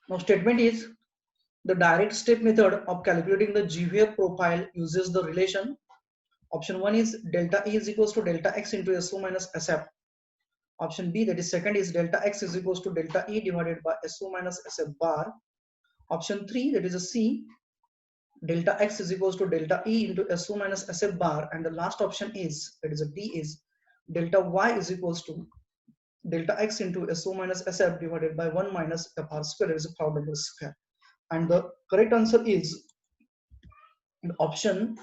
Now statement is the direct step method of calculating the GVF profile uses the relation. Option 1 is delta E is equals to delta X into SO minus SF. Option B, that is second, is delta X is equals to delta E divided by SO minus SF bar. Option 3, that is a C, delta X is equals to delta E into SO minus SF bar. And the last option is, that is a D, is delta Y is equals to delta X into SO minus SF divided by 1 minus FR square, that is a Froude square. And the correct answer is option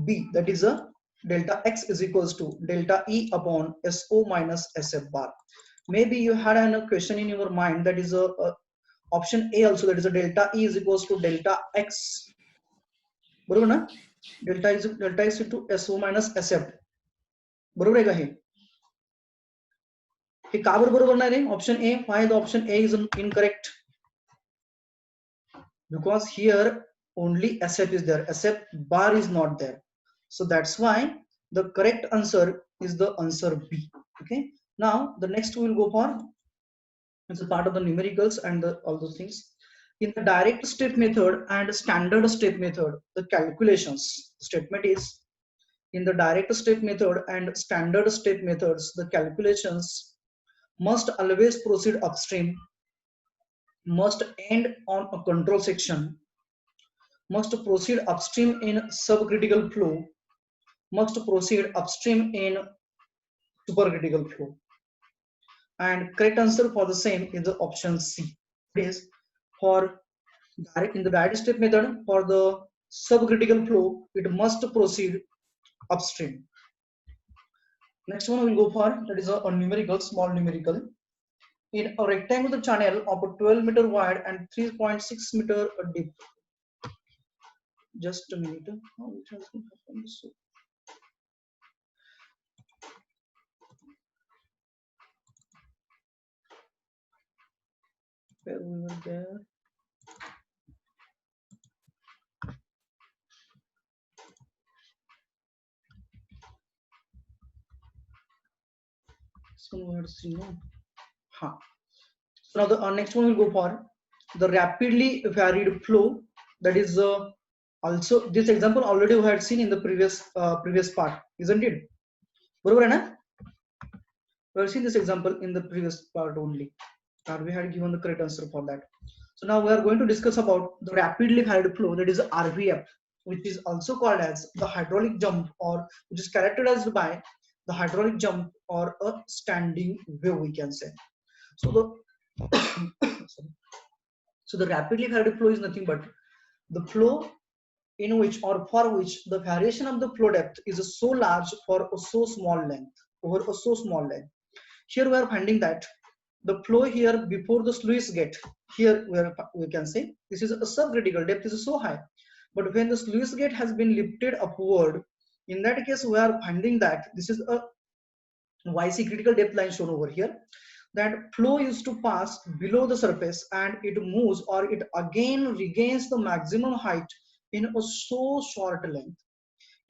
B, that is a delta X is equals to delta E upon SO minus SF bar. Maybe you had a question in your mind, that is a option A also, that is a delta E is equals to delta X. बरोबर ना? delta X into SO minus SF. बरोबर आहे का हे? हे का बरोबर नाही रे? Option A. Why the option A is incorrect? Because here only SF is there, SF bar is not there. So that's why the correct answer is the answer B. Okay. Now the next we will go for, it's a part of the numericals and all those things. In the direct step method and standard step method, the calculations statement is, in the direct step method and standard step methods, the calculations must always proceed upstream, must end on a control section, must proceed upstream in subcritical flow, must proceed upstream in supercritical flow. And correct answer for the same is the option C. It is for in the direct step method, for the subcritical flow, it must proceed upstream. Next one we will go for, that is a numerical, small numerical. In a rectangular channel of a 12 meter wide and 3.6 meter deep. Just a minute. How it has been happened so. Where we were there. So now the next one will go for the rapidly varied flow. That is also this example already we had seen in the previous part, isn't it? We have seen this example in the previous part only, and we had given the correct answer for that. So now we are going to discuss about the rapidly varied flow, that is RVF, which is also called as the hydraulic jump, or which is characterized by the hydraulic jump or a standing wave, we can say. So the so the rapidly varied flow is nothing but the flow in which or for which the variation of the flow depth is so large for a so small length, over a so small length. Here we are finding that the flow here before the sluice gate, here we can say this is a subcritical depth is so high, but when the sluice gate has been lifted upward, in that case we are finding that this is a YC critical depth line shown over here, that flow used to pass below the surface and it moves or it again regains the maximum height in a so short length.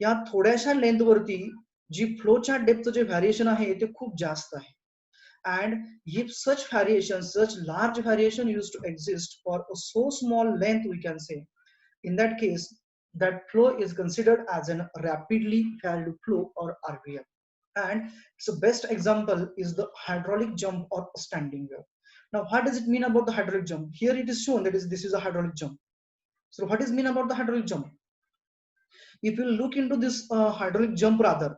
या थोड्याशा length वरती जी फ्लोच्या डेप्थचे variation आहे ते खूप जास्त आहे. And if such variation, such large variation used to exist for a so small length, we can say, in that case, that flow is considered as a rapidly varied flow or RVF. And its best example is the hydraulic jump or standing wave. Now, what does it mean about the hydraulic jump? Here it is shown that this is a hydraulic jump. So what is mean about the hydraulic jump? If you look into this hydraulic jump rather,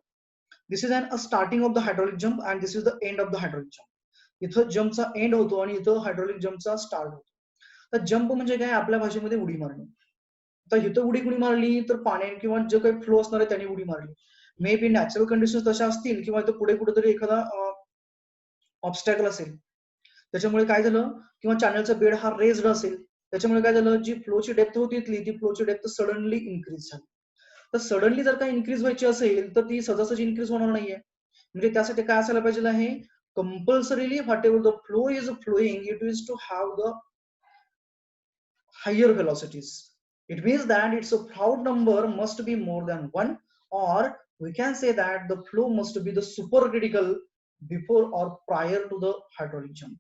this is a starting of the hydraulic jump and this is the end of the hydraulic jump. इथं जंपचा and होतो आणि इथं hydraulic जंपचा start होतो. तर jump म्हणजे काय, आपल्या भाषेमध्ये उडी मारणे. तर इथं उडी मारली तर पाण्याने किंवा जे काही फ्लो असणार आहे त्याने उडी मारली. मे बी नॅचरल कंडिशन तशा असतील किंवा इथं पुढे कुठेतरी एखादा ऑब्स्टॅकल असेल, त्याच्यामुळे काय झालं, किंवा चॅनलचा बेड हा रेज्ड असेल, त्याच्यामुळे काय झालं, जी फ्लोची डेप्थ होती ती फ्लोची डेप्थ सडनली इन्क्रीज झाली. तर सडनली जर का इन्क्रीज व्हायची असेल तर ती सहजासहजी इन्क्रीज होणार नाहीये. म्हणजे त्यासाठी काय असायला पाहिजे आहे, compulsorily whatever the flow is flowing, it is to have the higher velocities. It means that its a Froude number must be more than 1, or we can say that the flow must be the supercritical before or prior to the hydraulic jump.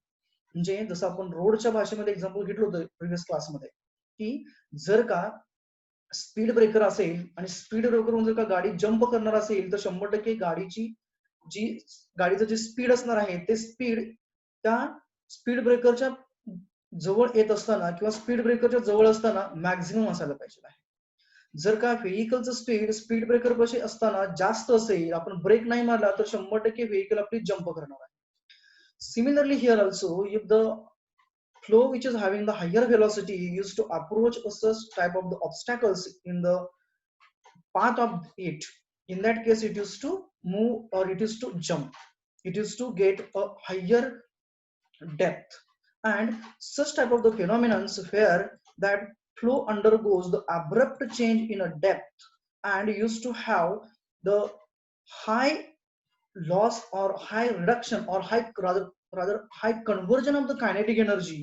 म्हणजे जसं आपण रोडच्या भाषेमध्ये example घेतलं होतं previous क्लासमध्ये, की जर का स्पीड ब्रेकर असेल आणि स्पीड ब्रेकरवरून जर का गाडी जंप करणार असेल तर 100% जी गाडीचं जे स्पीड असणार आहे ते स्पीड त्या स्पीड ब्रेकरच्या जवळ येत असताना किंवा स्पीड ब्रेकरच्या जवळ असताना मॅक्झिमम असायला पाहिजे आहे. जर का व्हेकलचं स्पीड स्पीड ब्रेकर पाशी असताना जास्त असेल, आपण ब्रेक नाही मारला तर 100% व्हेकल आपली जंप करणार आहे. Similarly here also if the flow which is having the higher velocity used to approach such type of the obstacles in the path of it, in that case it used to move or it used to jump, it used to get a higher depth. And such type of the phenomenons where that flow undergoes the abrupt change in a depth and used to have the high loss or high reduction or rather high conversion of the kinetic energy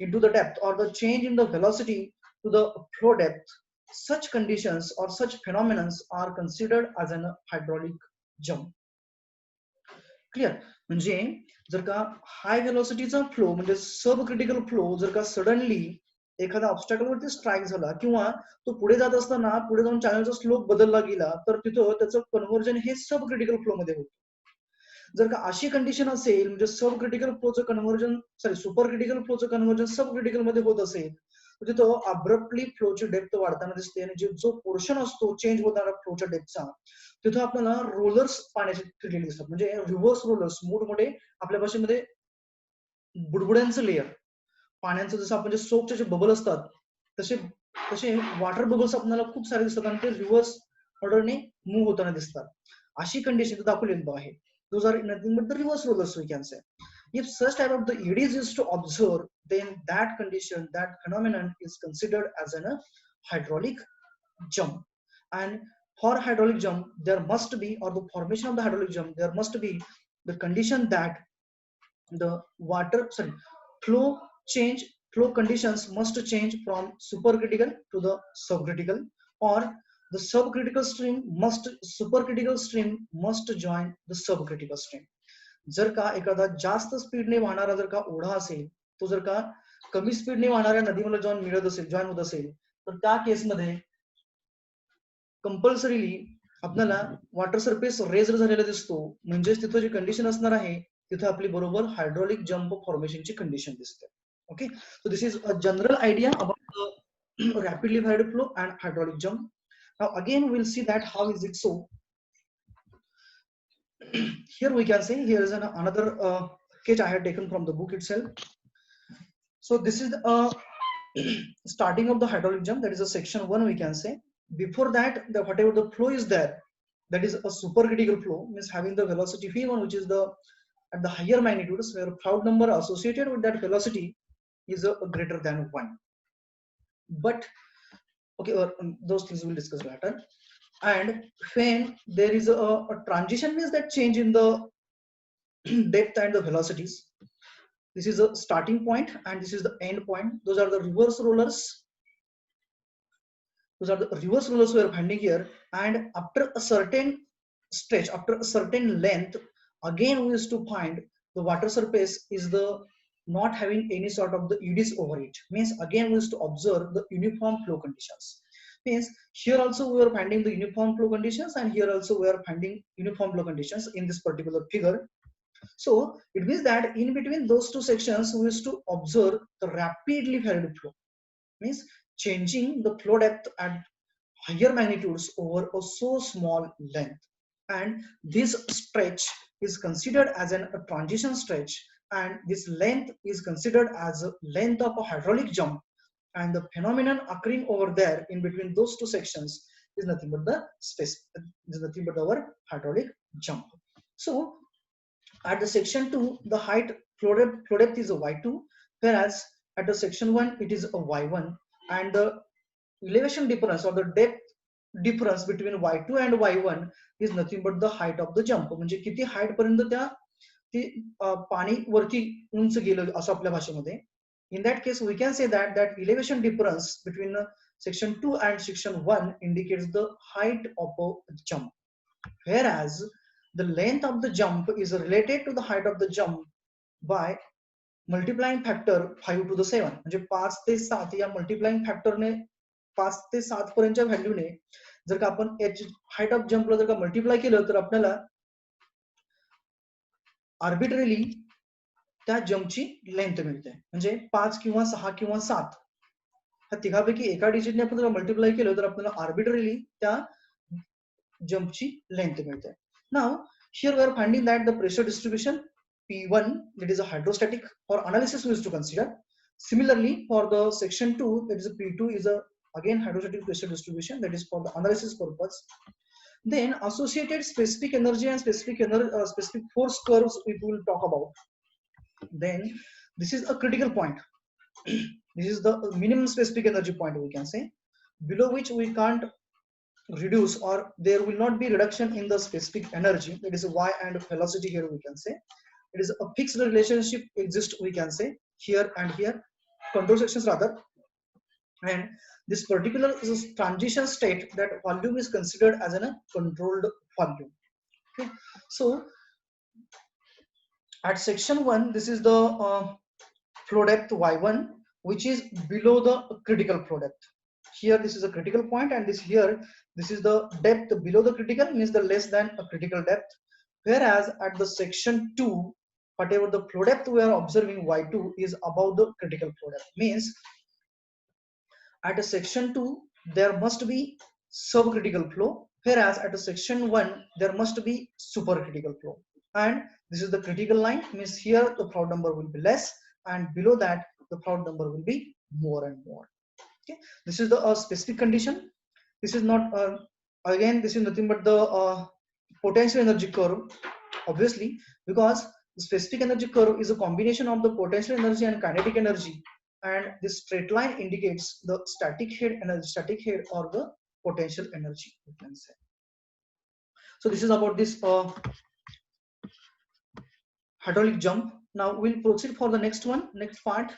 into the depth or the change in the velocity to the flow depth. Such conditions or such phenomena are considered as an hydraulic jump. Clear? म्हणजे जर का हाय व्हेलॉसिटीचा flow म्हणजे सब critical flow जर का suddenly एखादा obstacle वरती strike झाला किंवा तो पुढे जात असताना पुढे जाऊन चॅनलचा स्लोप बदलला गेला तर तिथं त्याचं कन्व्हर्जन हे सब क्रिटिकल फ्लो मध्ये होतं. जर का अशी कंडिशन असेल म्हणजे सब क्रिटिकल फ्लोचं कन्व्हर्जन सुपर क्रिटिकल फ्लोचं कन्व्हर्जन सब क्रिटिकल मध्ये होत असेल तर तिथं अब्रप्टली फ्लोची डेप्थ वाढताना दिसते आणि जो पोर्शन असतो चेंज होताना फ्लोच्या डेप्थचा तिथं आपल्याला रोलर्स पाण्याचे फिरलेले दिसतात. म्हणजे रिव्हर्स रोलर्स मोठमोठे आपल्या भाषेमध्ये बुडबुड्यांचं लेअर पाण्याचं जसं आपण जे सोपचे जे बबल असतात तसे तसे वॉटर बबल्स आपल्याला खूप सारे दिसतात आणि ते रिव्हर्स ऑर्डरने मूव्ह होताना दिसतात. अशी कंडिशन दाखवलेली आहे. Those are nothing but the reverse rollers, we can say. If such type of the EDs is to observe, then that condition, that phenomenon is considered as a hydraulic jump. And for hydraulic jump, there must be, or the formation of the hydraulic jump, there must be the condition that the flow conditions must change from supercritical to the subcritical, or the supercritical stream must join the subcritical stream. जर का एखादा जास्त स्पीडने वाहणारा जर का ओढा असेल तो जर का कमी स्पीडने वाहणाऱ्या नदीमध्ये जॉईन होत असेल तर त्या केसमध्ये कंपल्सरीली आपल्याला वॉटर सरफेस रेज झालेला दिसतो. म्हणजेच तिथं जी कंडिशन असणार आहे तिथं आपली बरोबर हायड्रॉलिक जंप फॉर्मेशनची कंडिशन दिसते. Okay, so this is a general idea about the rapidly varied flow and hydraulic jump. Now again we'll see that how is it so. Here we can say here is another sketch I had taken from the book itself. So this is the starting of the hydraulic jump, that is a section 1 we can say. Before that whatever the flow is there, that is a supercritical flow, means having the velocity v1 which is the at the higher magnitudes where cloud number associated with that velocity is greater than 1. But okay, those things we'll discuss later. And when there is a transition, means that change in the depth and the velocities. This is a starting point and this is the end point. Those are the reverse rollers. Those are the reverse rollers we are finding here. And after a certain stretch, after a certain length, again we used to find the water surface is the not having any sort of the eddies over it. Means again we used to observe the uniform flow conditions. Means here also we are finding the uniform flow conditions and here also we are finding uniform flow conditions in this particular figure. So it means that in between those two sections we used to observe the rapidly varied flow. Means changing the flow depth at higher magnitudes over a so small length. And this stretch is considered as a transition stretch, and this length is considered as a length of a hydraulic jump. And the phenomenon occurring over there in between those two sections is nothing but the space, is nothing but our hydraulic jump. So at the section 2 the height flow depth is a y2, whereas at the section 1 it is a y1, and the elevation difference or the depth difference between y2 and y1 is nothing but the height of the jump. म्हणजे किती height पर्यंत त्या पाणी वरती उंच गेलं असं आपल्या भाषेमध्ये. In that case we can say that elevation difference between section 2 and section 1 indicates the height of a jump, whereas the length of the jump is related to the height of the jump by multiplying factor 5 to the 7 म्हणजे 5 ते 7 या multiplying फॅक्टरने 5 ते 7 पर्यंतच्या व्हॅल्यूने जर का आपण height of जम्पला जर का मल्टिप्लाय केलं तर आपल्याला आर्बिट्ररीली त्या जम्पची लेंथ मिळते. म्हणजे 5 किंवा 6 किंवा 7 ह्या तिघापैकी एका डिजिटने आपण जर मल्टिप्लाय केलं तर आपल्याला आर्बिट्ररीली त्या जम्पची लेंथ मिळते. नाव here we are finding that the pressure distribution P1 that is a hydrostatic for analysis we used to consider. Similarly for the section 2 that is a P2 is a again hydrostatic pressure distribution that is for the analysis purpose. Then associated specific energy and specific force curves we will talk about. Then this is a critical point. This is the minimum specific energy point we can say, below which we can't reduce or there will not be reduction in the specific energy. That is y and velocity here we can say. It is a fixed relationship exists we can say here and here, control sections rather, and this particular is a transition state that volume is considered as a controlled volume. Okay, so at section 1 this is the flow depth y1 which is below the critical flow depth. Here this is a critical point and this is the depth below the critical, means the less than a critical depth, whereas at the section 2 whatever the flow depth we are observing y2 is above the critical flow depth, means at a section 2 there must be subcritical flow, whereas at a section 1 there must be supercritical flow, and this is the critical line, means here the Froude number will be less and below that the Froude number will be more and more. Okay, this is the specific condition. This is not again this is nothing but the potential energy curve, obviously, because the specific energy curve is a combination of the potential energy and kinetic energy, and this straight line indicates the static head energy, static head or the potential energy you can say. So this is about this hydraulic jump. Now we'll proceed for the next one, next part.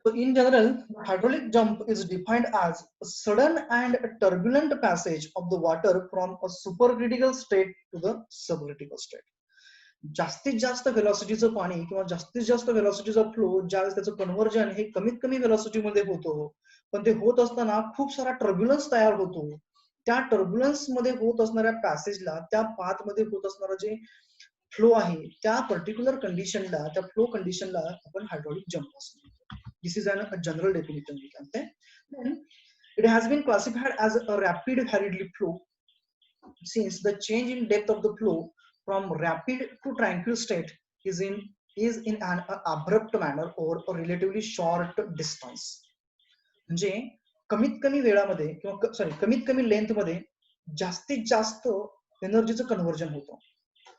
So in general, hydraulic jump is defined as a sudden and turbulent passage of the water from a supercritical state to the subcritical state. जास्तीत जास्त व्हेलॉसिटीचं पाणी किंवा जास्तीत जास्त व्हेलॉसिटीचा flow ज्यावेळेस त्याचं conversion हे कमीत कमी व्हेलॉसिटी मध्ये होतो, पण ते होत असताना खूप सारा टर्ब्युलन्स तयार होतो. त्या टर्ब्युलन्स मध्ये होत असणाऱ्या पॅसेजला, त्या पाथ मध्ये होत असणारा जे फ्लो आहे त्या पर्टिक्युलर कंडिशनला, त्या फ्लो कंडिशनला आपण हायड्रॉलिक जंप असं म्हणतो. This is a general definition we can say. Then it has been classified as a rapid varied flow since the change in depth of the flow from rapid to tranquil state is in an abrupt manner or a relatively short distance. म्हणजे कमीत कमी वेळामध्ये किंवा sorry कमीत कमी length मध्ये जास्तीत जास्त एनर्जीचं कन्व्हर्जन होतं.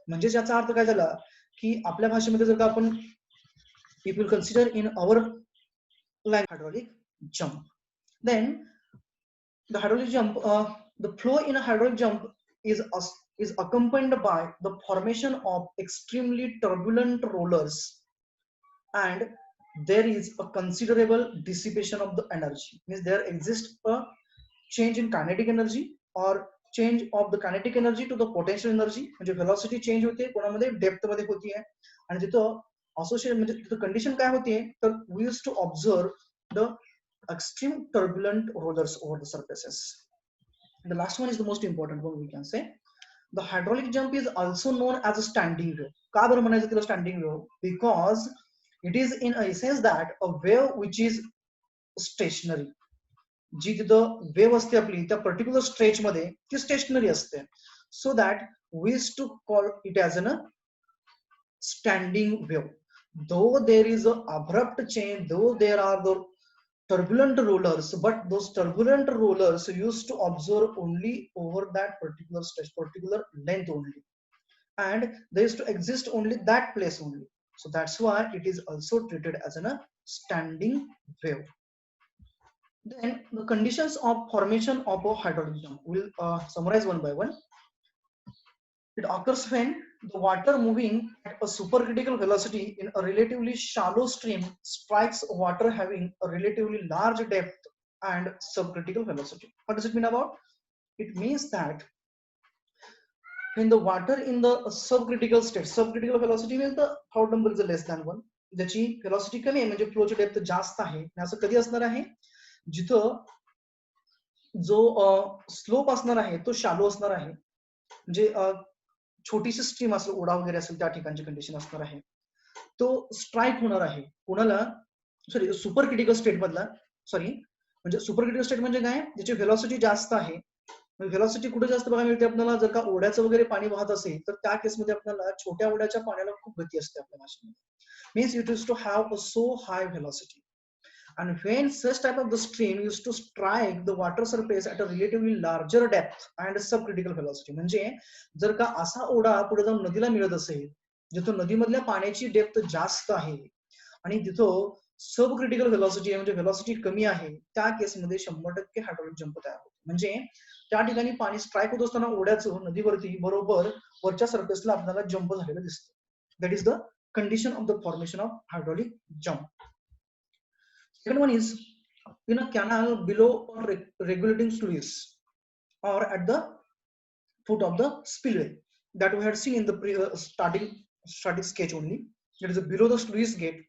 म्हणजे याचा अर्थ काय झाला की आपल्या भाषेमध्ये जर का आपण if you consider in our like hydraulic jump, then the hydraulic jump the flow in a hydraulic jump is accompanied by the formation of extremely turbulent rollers and there is a considerable dissipation of the energy, means there exists a change in kinetic energy or change of the kinetic energy to the potential energy. म्हणजे velocity change होते, कोणामध्ये depth मध्ये होती आहे आणि तिथं associated म्हणजे तिथं condition काय होती तर we used to observe the extreme turbulent rollers over the surfaces. The last one is the most important one we can say. The hydraulic jump is also known as a standing wave. का बरं म्हणायचं तिला standing wave? Because it is in a sense that a wave which is stationary. जी तिथं wave असते आपली त्या particular stretch मध्ये ती स्टेशनरी असते. So that we use to call it as an standing wave. Though there is an abrupt change, though there are the turbulent rollers, but those turbulent rollers used to observe only over that particular stretch, particular length only, and they used to exist only that place only. So that's why it is also treated as a standing wave. Then the conditions of formation of a hydraulic jump will summarize one by one. It occurs when the water moving at a supercritical velocity in a relatively shallow stream strikes water having a relatively large depth and subcritical velocity. What does it mean about? It means that when the water in the subcritical state, subcritical velocity means the thought number is less than 1, ज्याची velocity कमी आहे म्हणजे फ्लोची depth जास्त आहे, असं कधी असणार आहे जिथं जो स्लोप असणार आहे तो शालो असणार आहे, म्हणजे छोटीशी स्ट्रीम असेल, ओढा वगैरे असेल त्या ठिकाणची कंडिशन असणार आहे, तो स्ट्राईक होणार आहे कोणाला, सॉरी सुपर क्रिटिकल स्टेट मधला, सॉरी म्हणजे सुपर क्रिटिकल स्टेट म्हणजे काय, ज्याची व्हेलॉसिटी जास्त आहे. व्हेलॉसिटी कुठे जास्त बघायला मिळते आपल्याला, जर का ओढ्याचं वगैरे पाणी वाहत असेल तर त्या केसमध्ये आपल्याला छोट्या ओढ्याच्या पाण्याला खूप गती असते आपल्या भाषेमध्ये, means it is to have a so high velocity. And when such type of the stream used to strike the water surface at a relatively larger depth and subcritical velocity, म्हणजे जर का असा ओढा पुढे जाऊन नदीला मिळत असेल जिथं नदीमधल्या पाण्याची डेप्थ जास्त आहे आणि तिथं सब क्रिटिकल व्हेलॉसिटी आहे, म्हणजे व्हेलॉसिटी कमी आहे, त्या केसमध्ये 100% हायड्रॉलिक जंप तयार होतो. म्हणजे त्या ठिकाणी पाणी स्ट्राईक होत असताना ओढ्याचं नदीवरती बरोबर वरच्या सरफेसला आपल्याला जंप झालेलं दिसतं. That is the condition of the formation of hydraulic jump. Second one is in a canal below or regulating sluice or at the foot of the spillway that we had seen in the starting sketch only. That is below the sluice gate.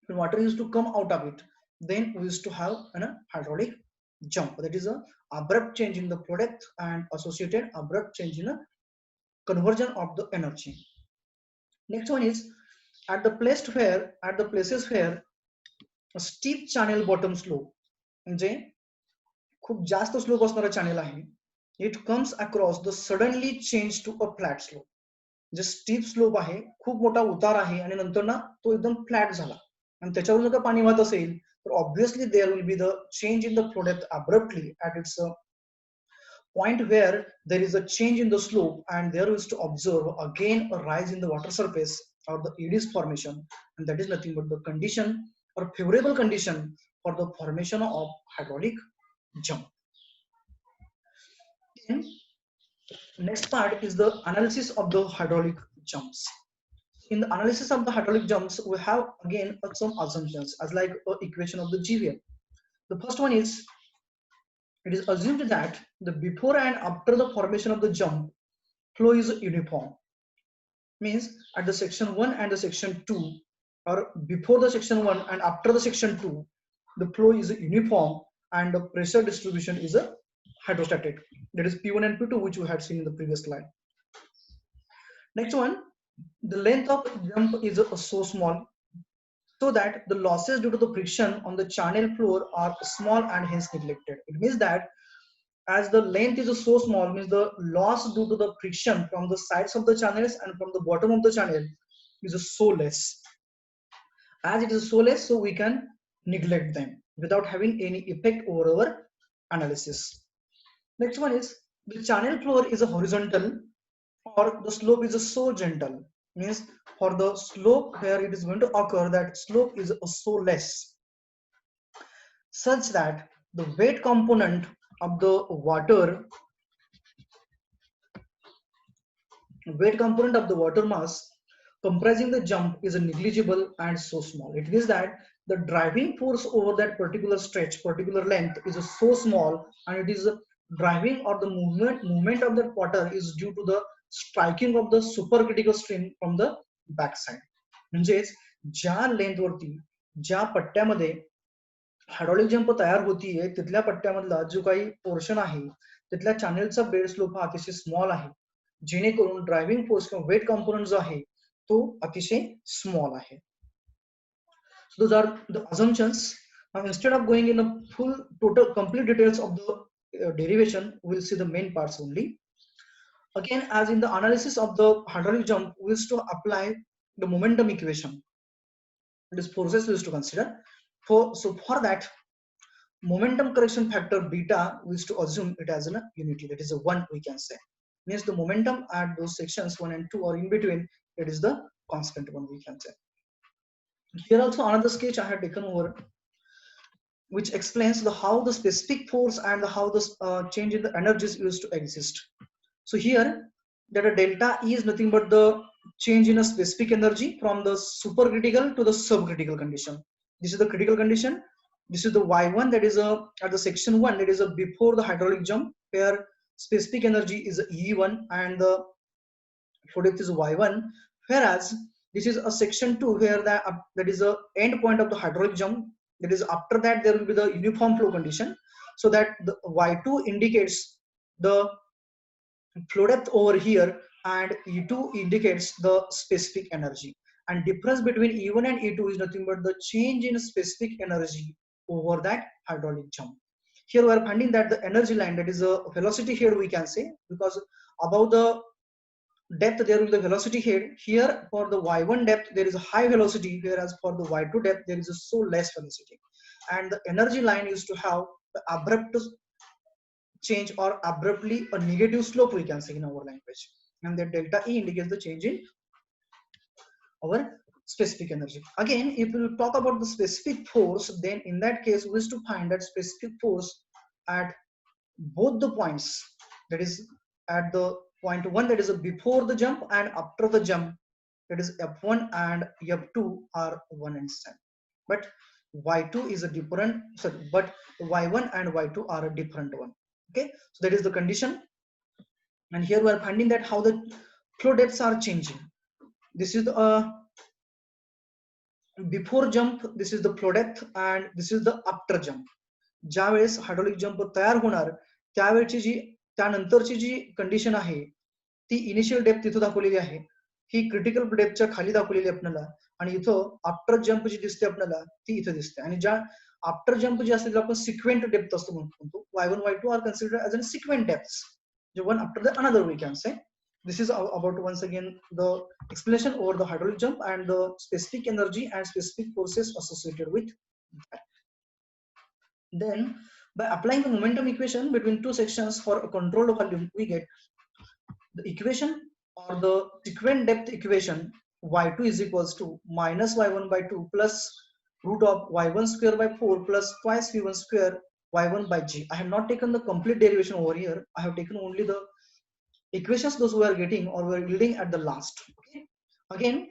When water used to come out of it, then we used to have a hydraulic jump. That is a abrupt change in the product and associated abrupt change in a conversion of the energy. Next one is at the places where steep channel bottom slope, म्हणजे खूप जास्त slope असणारा channel आहे, it comes across the suddenly change to a flat slope. म्हणजे steep slope आहे, खूप मोठा उतार आहे आणि नंतर ना तो एकदम फ्लॅट झाला आणि त्याच्यावर जर का पाणी वाहत असेल तर obviously there will be the change in the product abruptly at its point where there is a change in the slope and there is to observe again a rise in the water surface or the ED's formation, and that is nothing but the condition or favorable condition for the formation of hydraulic jump. Then next part is the analysis of the hydraulic jumps. In the analysis of the hydraulic jumps, we have again some assumptions as like equation of the GVL. The first one is it is assumed that the before and after the formation of the jump flow is uniform, means at the section 1 and the section 2 or before the section 1 and after the section 2 the flow is uniform and the pressure distribution is a hydrostatic, that is P1 and P2 which we had seen in the previous slide. Next one, the length of jump is so small so that the losses due to the friction on the channel floor are small and hence neglected. It means that as the length is so small, means the loss due to the friction from the sides of the channels and from the bottom of the channel is so less. As it is so less, so we can neglect them without having any effect over our analysis. Next one is the channel floor is a horizontal or the slope is so gentle, means for the slope where it is going to occur, that slope is so less such that the weight component of the water mass comprising the jump is negligible and so small. It means that the driving force over that particular stretch, particular length is so small, and it is driving or the movement of that water is due to the striking of the supercritical stream from the back side. म्हणजेच ज्या length वरती ज्या पट्ट्यामध्ये hydraulic jump तयार होतीये तिथल्या पट्ट्यामधला जो काही portion आहे तिथल्या चॅनेलचा बेड स्लोप हा अतिशय स्मॉल आहे, जेणेकरून ड्रायव्हिंग फोर्स किंवा वेट कॉम्पोनंट जो आहे तो अतिशय स्मॉल आहे. So those are the assumptions. Now instead of going in a full total complete details of the derivation, we'll see the main parts only. Again, as in the analysis of the hydraulic jump, we used to apply the momentum equation. This forces we used to consider. For that, momentum correction factor beta, we used to assume it as a unity, that is a 1 we can say. Means the momentum at those sections 1 and 2 or in between, it is the constant one we can say. Here also another sketch I had taken over, which explains how the specific force and how the change in the energies used to exist. So here that a delta E is nothing but the change in a specific energy from the supercritical to the subcritical condition. This is the critical condition. This is the Y1, that is at the section 1, that is before the hydraulic jump, where specific energy is E1 and the flow depth is y1, whereas this is a section 2 where that is the end point of the hydraulic jump. That is, after that there will be the uniform flow condition, so that the y2 indicates the flow depth over here, and E2 indicates the specific energy. And difference between E1 and E2 is nothing but the change in specific energy over that hydraulic jump. Here we are finding that the energy line, that is a velocity head we can say, because above the depth there will be the velocity head. Here for the y1 depth there is a high velocity, whereas for the y2 depth there is a so less velocity. And the energy line is to have the abrupt change, or abruptly a negative slope we can say in our language, and that delta E indicates the change in our specific energy. Again, if we talk about the specific force, then in that case we wish to find that specific force at both the points, that is at the point 1, that is before the jump, and after the jump, that is F1 and F2 are one and same, but y2 is a different, sorry, but y1 and y2 are a different one. Okay, so that is the condition. And here we are finding that how the flow depths are changing. This is the before jump, this is the flow depth, and this is the after jump. ज्या वेळेस hydraulic jump तयार होणार त्यावेळची जी त्यानंतरची जी condition आहे ती initial depth तिथं दाखवलेली आहे, ही क्रिटिकल डेप्थच्या खाली दाखवलेली आपल्याला, आणि इथं आफ्टर जंप जी दिसते आपल्याला ती इथं दिसते. आणि ज्या आफ्टर जंप जी असते त्याला आपण सिक्वेंट डेप्थ असतो म्हणतो. y1 y2 are considered as a sequent depths, one after the another we can say. This is about once again the explanation over the hydraulic jump and the specific energy and specific forces associated with that. Then by applying the momentum equation between two sections for a controlled volume, we get the equation or the sequent depth equation. Y2 is equals to minus y1 by 2 plus root of y1 square by 4 plus twice v1 square y1 by g. I have not taken the complete derivation over here. I have taken only the equations those we are getting or we are yielding at the last. Okay. Again,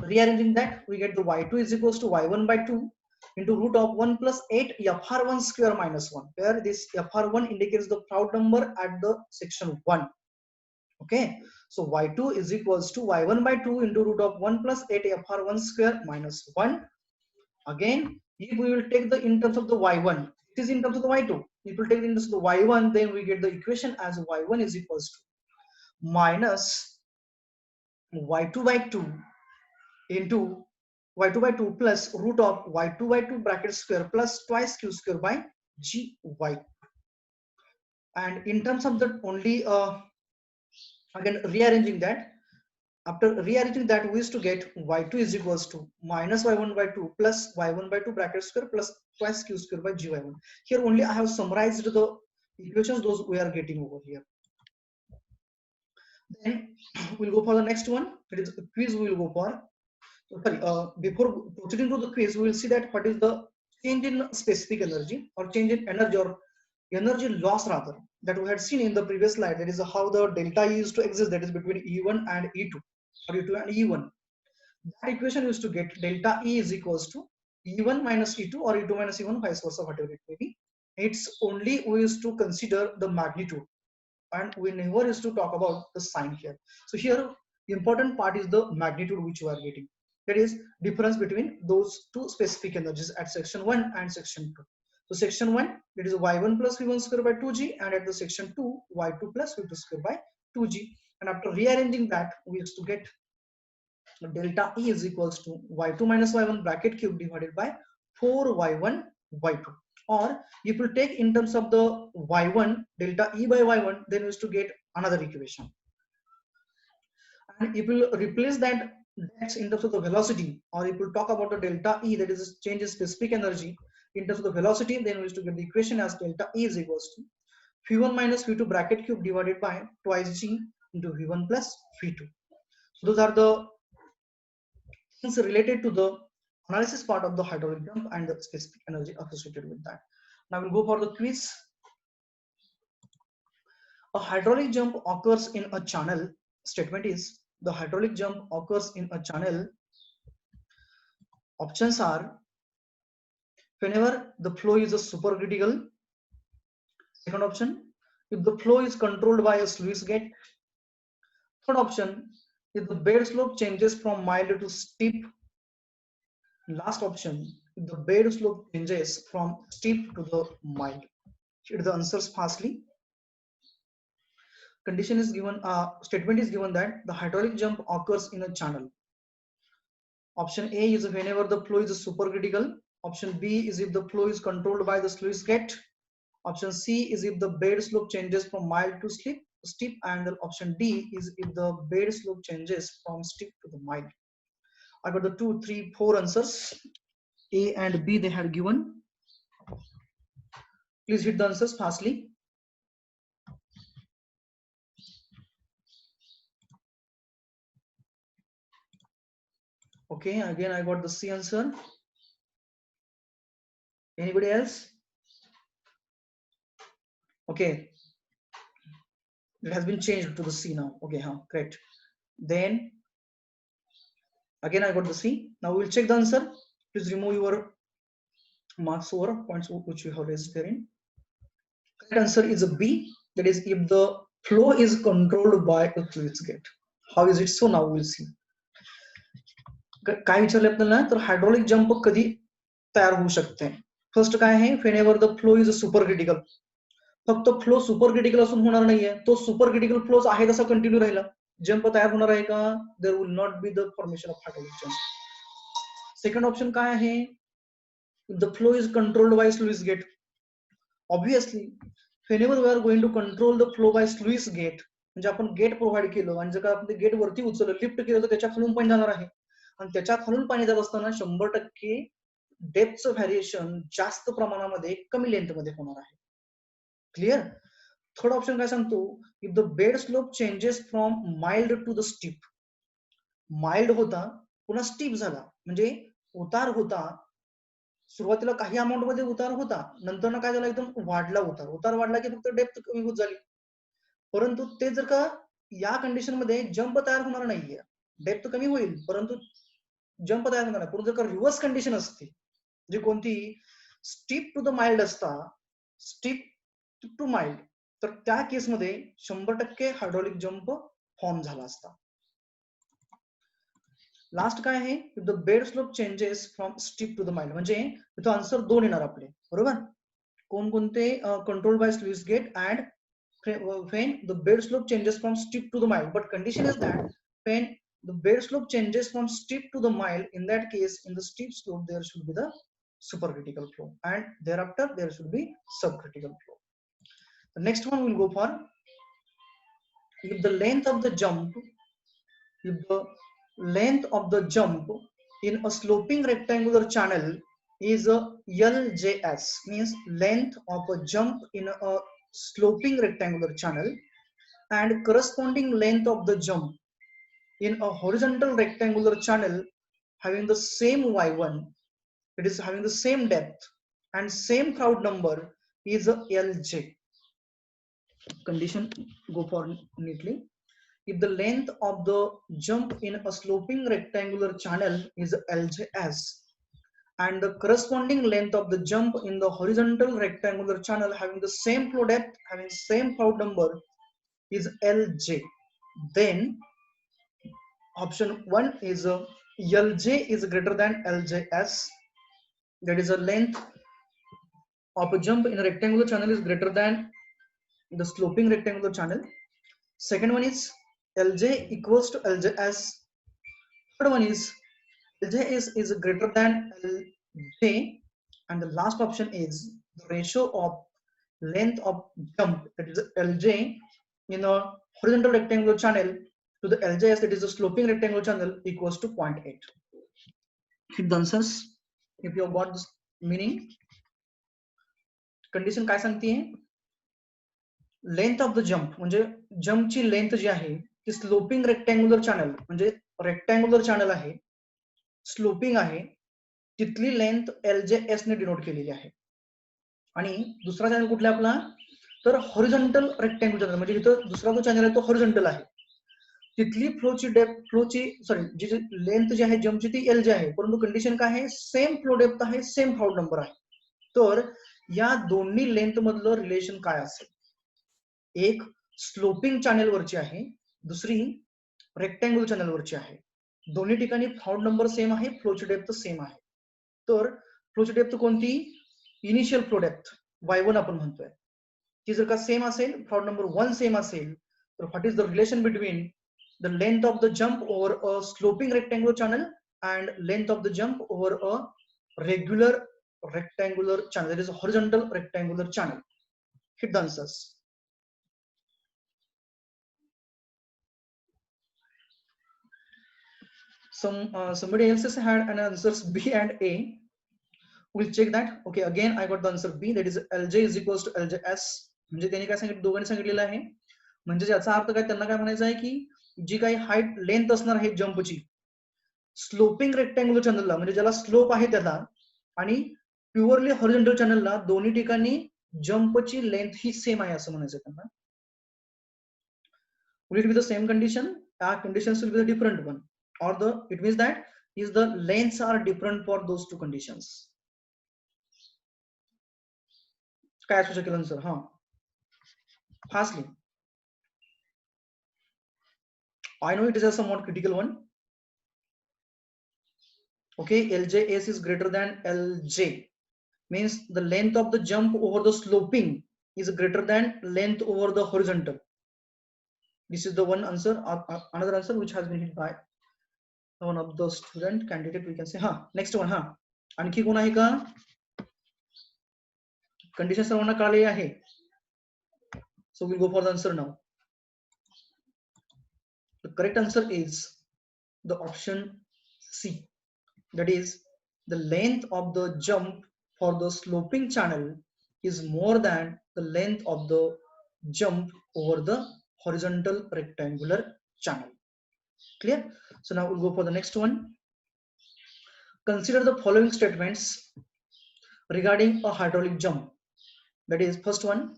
rearranging that, we get the y2 is equals to y1 by 2 into root of 1 plus 8 fr1 square minus 1, where this fr1 indicates the Froude number at the section 1. Okay, so y2 is equals to y1 by 2 into root of 1 plus 8 fr1 square minus 1. Again, if we will take the in terms of the y1, it is in terms of the y2. If we take in terms of the y1, then we get the equation as y1 is equals to minus y2 by 2 into y2 by 2 plus root of y2 by 2 bracket square plus twice q square by gy. And in terms of the only again rearranging that, after rearranging that we used to get y2 is equals to minus y1 by 2 plus y1 by 2 bracket square plus twice q square by gy1. Here only I have summarized the equations those we are getting over here. Then we'll go for the next one, that is the quiz we will go for. Sorry, before proceeding to the quiz, we will see that what is the change in specific energy or change in energy or energy loss rather that we had seen in the previous slide. That is how the delta E used to exist, that is between E1 and E2 or E2 and E1. That equation used to get delta E is equals to E1 minus E2 or E2 minus E1, vice versa, whatever it may be. It's only we used to consider the magnitude and we never used to talk about the sign here. So here important part is the magnitude which you are getting. That is difference between those two specific energies at section 1 and section 2. So section 1, it is y1 plus v1 square by 2g, and at the section 2, y2 plus v2 square by 2g. And after rearranging that, we used to get delta E is equals to y2 minus y1 bracket cube divided by 4y1 y2. Or if you take in terms of the y1, delta E by y1, then we used to get another equation. And if you replace that that's in terms of the velocity, or if you talk about the delta E, that is change in specific energy in terms of the velocity, then we used to get the equation as delta E is equals to v1 minus v2 bracket cube divided by twice g into v1 plus v2. So those are the things related to the analysis part of the hydraulic jump and the specific energy associated with that. Now we'll go for the quiz. A hydraulic jump occurs in a channel. Statement is the hydraulic jump occurs in a channel. Options are whenever the flow is a supercritical. Second option, if the flow is controlled by a sluice gate. Third option, if the bed slope changes from mild to steep. Last option, if the bed slope changes from steep to the mild. Should the answers fastly. Condition is given, statement is given that the hydraulic jump occurs in a channel. Option A is whenever the flow is supercritical. Option B is if the flow is controlled by the sluice gate. Option C is if the bed slope changes from mild to steep, and option D is if the bed slope changes from steep to the mild. I got the 2, 3, 4 answers. A and B they had given. Please hit the answers fastly. Okay, again I got the C answer. Anybody else? Okay, it has been changed to the C now. Okay, correct. Then again I got the C. Now we'll check the answer. Please remove your marks over points which you have raised therein. Correct answer is a B. That is if the flow is controlled by a sluice gate. How is it so? Now we'll see. काय विचारले आपल्याला तर hydraulic jump कधी तयार होऊ शकते. First काय आहे, whenever the flow is super critical. फक्त फ्लो सुपर क्रिटिकल असून होणार नाहीये, तो सुपर क्रिटिकल फ्लो आहे तसा कंटिन्यू राहिला, जंप तयार होणार आहे का? There will not be the formation of hydraulic jump. Second option काय आहे, the flow is controlled by sluice gate. Obviously whenever we are going to control the flow by sluice gate, म्हणजे आपण gate provide केलं आणि जर का आपण ते गेट वरती उचललं, लिफ्ट केलं, तर त्याच्या खालून पाणी जाणार आहे. आणि त्याच्या खालून पाणी जात असताना 100% डेप्थचं व्हॅरिएशन जास्त प्रमाणामध्ये कमी लेंथ मध्ये होणार आहे. क्लिअर. थर्ड ऑप्शन काय सांगतो, if the bed slope changes from mild to the steep. Mild होता पुन्हा स्टीप झाला, म्हणजे उतार होता, सुरुवातीला काही अमाऊंट मध्ये उतार होता, नंतर ना काय झाला, एकदम वाढला उतार. उतार वाढला की फक्त डेप्थ कमी होत झाली. परंतु ते जर का या कंडिशन मध्ये जंप तयार होणार नाहीये, डेप्थ कमी होईल परंतु जंप तयार होणार नाही. परंतु जर का रिव्हर्स कंडिशन असते, जी कोणती, स्टीप टू द माइल्ड असता, स्टीप टू माइल्ड, तर त्या केसमध्ये 100% हायड्रॉलिक जंप फॉर्म झाला असता. लास्ट काय आहे, if the bed slope changes from steep to the mild, म्हणजे इथं आन्सर 2 येणार आपले, बरोबर. कोणकोणते, control by sluice gate and when the bed slope changes from steep to the mild, but condition is that when the bed slope changes from steep to the mild, in that case in the steep slope there should be the supercritical flow and thereafter there should be subcritical flow. The next one will go for, if the length of the jump in a sloping rectangular channel is a LJS, means length of a jump in a sloping rectangular channel, and corresponding length of the jump in a horizontal rectangular channel having the same y1, it is having the same depth and same crowd number, is a LJ. Condition go for neatly. If the length of the jump in a sloping rectangular channel is LJS and the corresponding length of the jump in the horizontal rectangular channel having the same flow depth, having same crowd number, is LJ, then option 1 is LJ is greater than LJS. That is, a length of a jump in a rectangular channel is greater than the sloping rectangular channel. Second one is LJ equals to LJS. Third one is LJS is greater than LJ, and the last option is the ratio of length of jump, that is LJ in a horizontal rectangular channel to the LJS, that is a sloping rectangular channel, equals to 0.8. Hit the answers if you have got this meaning. Condition काय सांगते, length of the jump म्हणजे जंपची length जी आहे ती sloping rectangular channel, म्हणजे rectangular channel आहे, sloping आहे, तिथली length LJS ने डिनोट केलेली आहे. आणि दुसरा चॅनल कुठला आपला, तर हॉरिझॉन्टल रेक्टँग्युलर चॅनल, म्हणजे इथं दुसरा जो चॅनल आहे तो हॉरिझॉन्टल आहे, तिथली फ्लोची डेप्थ, जी लेंथ जी आहे जंपची ती LJ आहे, परंतु कंडिशन काय आहे, सेम फ्लो डेप्थ आहे, सेम क्राउड नंबर आहे. तर या दोन्ही लेंथ मधलं रिलेशन काय असेल, एक स्लोपिंग चॅनल वरची आहे, दुसरी रेक्टँग्युलर चॅनलवरची आहे. दोन्ही ठिकाणी फ्लॉट नंबर सेम आहे, फ्लोची डेप्थ सेम आहे. तर फ्लोची डेप्थ कोणती? इनिशियल फ्लो डेप्थ y1 आपण म्हणतोय. ती जर का सेम असेल, फ्लॉट नंबर 1 सेम असेल, तर what is the relation between the length of the jump over a sloping rectangular channel and length of the jump over a regular rectangular channel, that is a horizontal rectangular channel. Hit the answers. Somebody else has had an answers B and A. We'll check that. Okay, again I got the answer B, that is Lj is equals to Ljs. म्हणजे त्यांनी काय सांगितलं, दोघांनी सांगितलेलं आहे. म्हणजे याचा अर्थ काय, त्यांना काय म्हणायचं आहे की जी काही हाईट लेंथ असणार आहे जंपची स्लोपिंग रेक्टँग्युलर चॅनलला, म्हणजे ज्याला स्लोप आहे त्याला, आणि प्युअरली हॉरिझॉन्टल चॅनलला दोन्ही ठिकाणी जंपची लेंथ ही सेम आहे असं म्हणायचं त्यांना. Will it be the same condition? Conditions will be the different one, or it means that is the lengths are different for those two conditions. काय असू शकेल आन्सर? हा, fastly. I know it is a somewhat critical one. Okay, Ljs is greater than Lj, means the length of the jump over the sloping is greater than length over the horizontal. This is the one answer. Another answer which has been hit by one of the student candidate, we can say. Next one. आणखी कोण आहे का? Condition सर्वांना कळली आहे? So we'll go for the answer now. The correct answer is the option C, that is the length of the jump for the sloping channel is more than the length of the jump over the horizontal rectangular channel. Clear? So now we'll go for the next one. Consider the following statements regarding a hydraulic jump. That is, first one,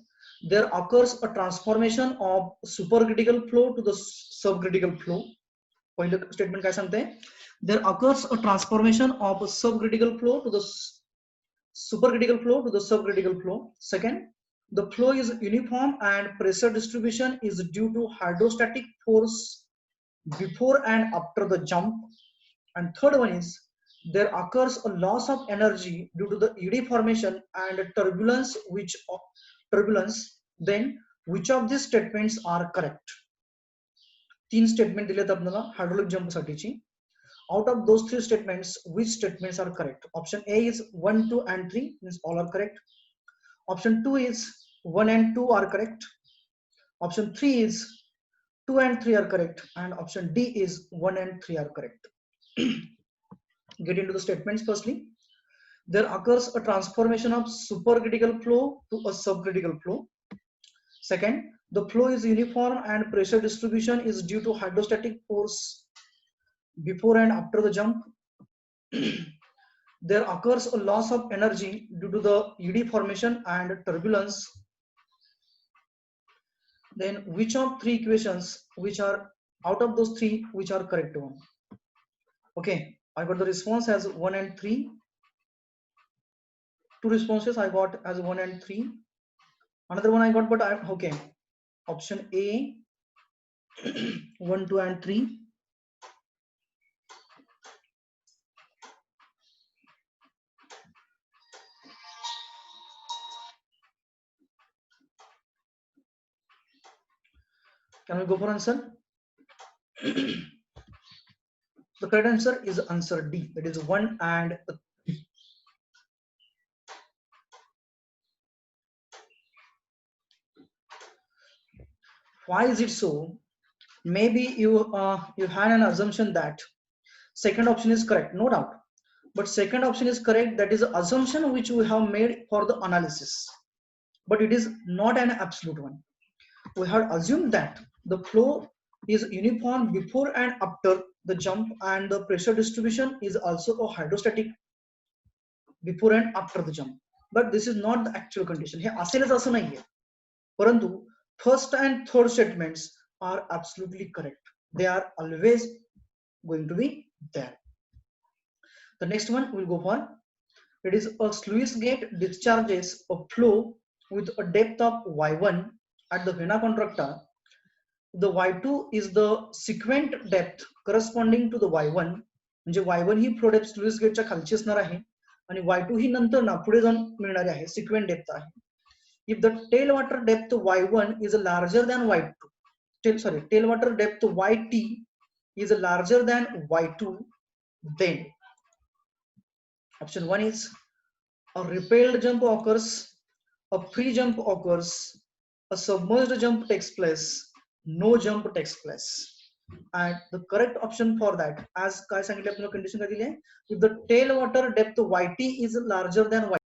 there occurs a transformation of supercritical flow to the subcritical flow. पहिलं statement काय सांगते? There occurs a transformation of subcritical flow to the supercritical flow to the subcritical flow. Second, the flow is uniform and pressure distribution is due to hydrostatic force before and after the jump. And third one is there occurs a loss of energy due to the eddy formation and turbulence. Then which of these statements are correct? तीन statement दिलेत आपल्याला hydraulic jump साठीची. Out of those three statements, which statements are correct? Option A is 1, 2 and 3, means all are correct. Option 2 is 1 and 2 are correct. Option 3 is 2 and 3 are correct, and option D is 1 and 3 are correct. Get into the statements. Firstly, there occurs a transformation of supercritical flow to a subcritical flow. Second, the flow is uniform and pressure distribution is due to hydrostatic force before and after the jump. There occurs a loss of energy due to the eddy formation and turbulence. Then which of three equations, which are out of those three, which are correct one? Okay, I got the response as 1 and 3. Two responses I got as 1 and 3. Another one I got, but okay, option A 1, 2 and 3. Can we go for answer? The correct answer is answer D, that is 1 and 3. Why is it so? Maybe you had an assumption that second option is correct, no doubt, but second option is correct, that is an assumption which we have made for the analysis, but it is not an absolute one. We have assumed that the flow is uniform before and after the jump, and the pressure distribution is also a hydrostatic before and after the jump, but this is not the actual condition. हे असेलच असं नाहीये, परंतु first and third statements are absolutely correct. They are always going to be there. The next one we'll go for, it is a sluice gate discharges a flow with a depth of y1 at the vena contracta the y2 is the sequent depth corresponding to the y1, म्हणजे y1 ही flow depth sluice गेटच्या खालची असणार आहे आणि y2 ही नंतर ना पुढे जाऊन मिळणारी आहे, सिक्वेंट डेप्थ आहे. If the tailwater depth y1 is larger than y2, tailwater depth yt is larger than y2, then option 1 is a repelled jump occurs, a free jump occurs, a submerged jump takes place, no jump takes place. And the correct option for that, as काय सांगितले आपल्याला condition काय दिली आहे, if the tailwater depth yt is larger than